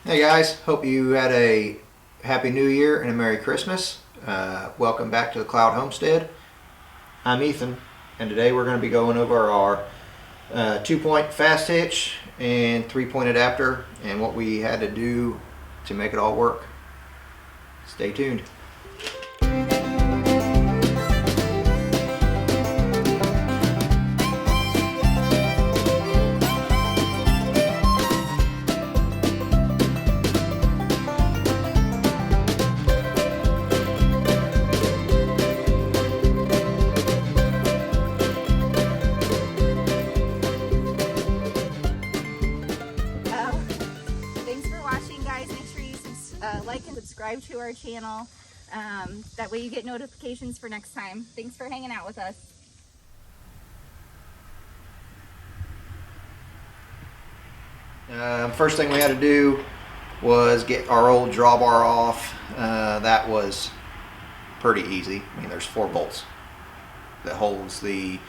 Hey guys, hope you had a Happy New Year and a Merry Christmas. Welcome back to the Cloud Homestead. I'm Ethan, and today we're going to be going over our 2-point fast hitch and 3-point adapter and what we had to do to make it all work. Stay tuned. Thanks for watching, guys. Make sure you like and subscribe to our channel. That way you get notifications for next time. Thanks for hanging out with us. First thing we had to do was get our old drawbar off. That was pretty easy. I mean, there's 4 bolts that holds the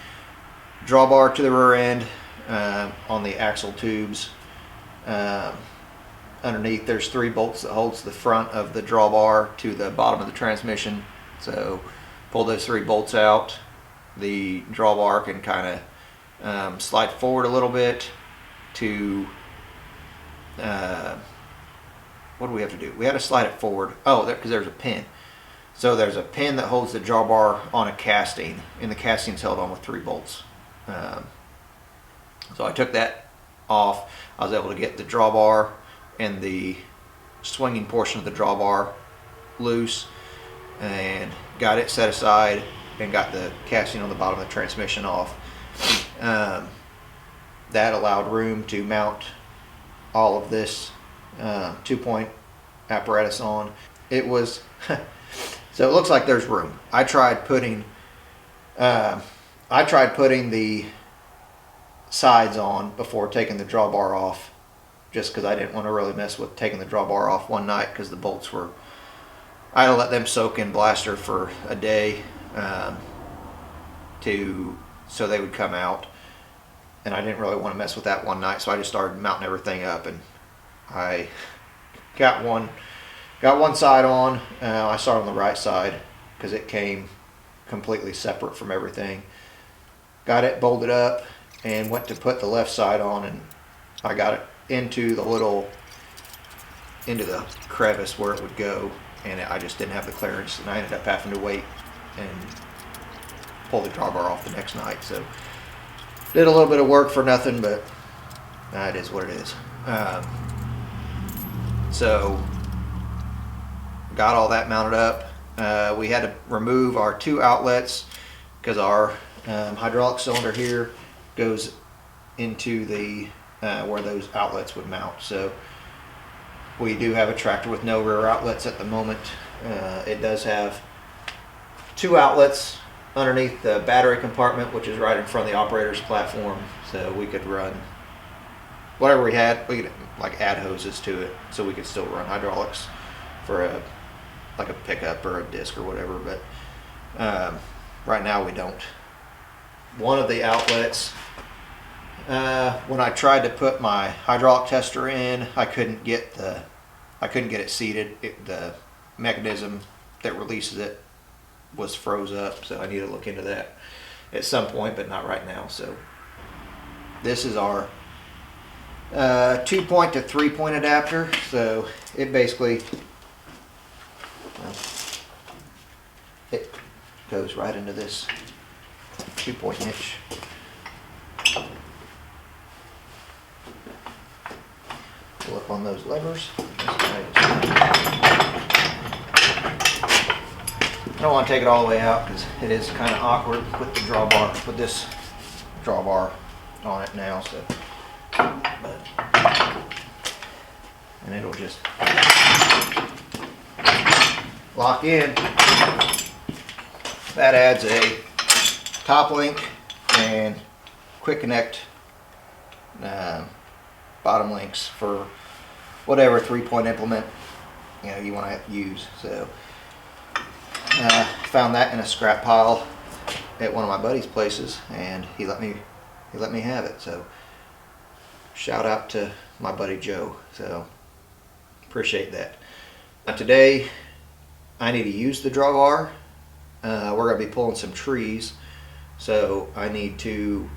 drawbar to the rear end on the axle tubes. Underneath there's 3 bolts that holds the front of the drawbar to the bottom of the transmission. So pull those 3 bolts out, the drawbar can kind of slide forward a little bit to what do we have to do? We had to slide it forward. Oh, because there's a pin. So there's a pin that holds the drawbar on a casting, and the casting's held on with 3 bolts. So I took that off. I was able to get the drawbar and the swinging portion of the drawbar loose and got it set aside and got the casting on the bottom of the transmission off. That allowed room to mount all of this 2-point apparatus on. It was so it looks like there's room. I tried putting the sides on before taking the drawbar off, just because I didn't want to really mess with taking the drawbar off one night, because the bolts were, I had to let them soak in blaster for a day so they would come out, and I didn't really want to mess with that one night, so I just started mounting everything up, and I got one side on. I started on the right side because it came completely separate from everything. Got it bolted up and went to put the left side on, and I got it into the crevice where it would go, and I just didn't have the clearance, and I ended up having to wait and pull the drawbar off the next night. So did a little bit of work for nothing, but it is what it is. So got all that mounted up. We had to remove our 2 outlets because our hydraulic cylinder here goes into the where those outlets would mount. So we do have a tractor with no rear outlets at the moment. It does have 2 outlets underneath the battery compartment, which is right in front of the operator's platform. So we could run whatever we had. We could like add hoses to it, so we could still run hydraulics for like a pickup or a disc or whatever. But right now we don't. One of the outlets, when I tried to put my hydraulic tester in, I couldn't get it seated. The mechanism that releases it was froze up, so I need to look into that at some point, but not right now. So this is our 2-point to 3-point adapter. So it basically it goes right into this 2-point hitch. Pull up on those levers. I don't want to take it all the way out because it is kind of awkward with the drawbar, with this drawbar on it now. So, and it'll just lock in. That adds a top link and quick connect bottom links for whatever 3-point implement you want to use. So found that in a scrap pile at one of my buddy's places, and he let me have it. So shout out to my buddy Joe. So Appreciate that. Now today, I need to use the drawbar. We're going to be pulling some trees, so I need to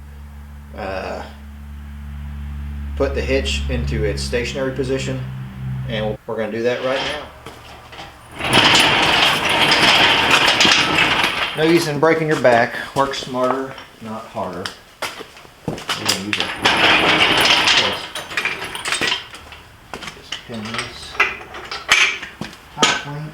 put the hitch into its stationary position, and we're going to do that right now. No use in breaking your back. Work smarter, not harder. We're going to use it. Just pin this top link.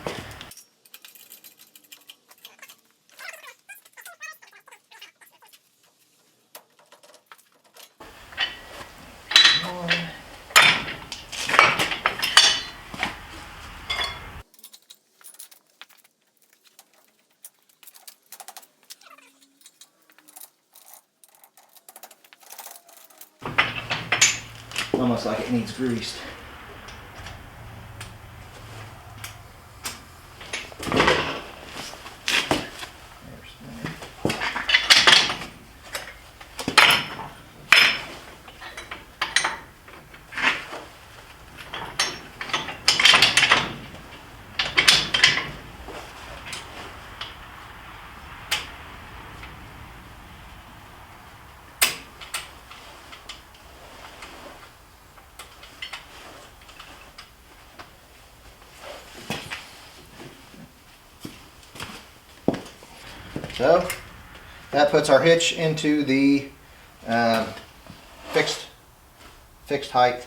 Almost like it needs greased. So that puts our hitch into the fixed height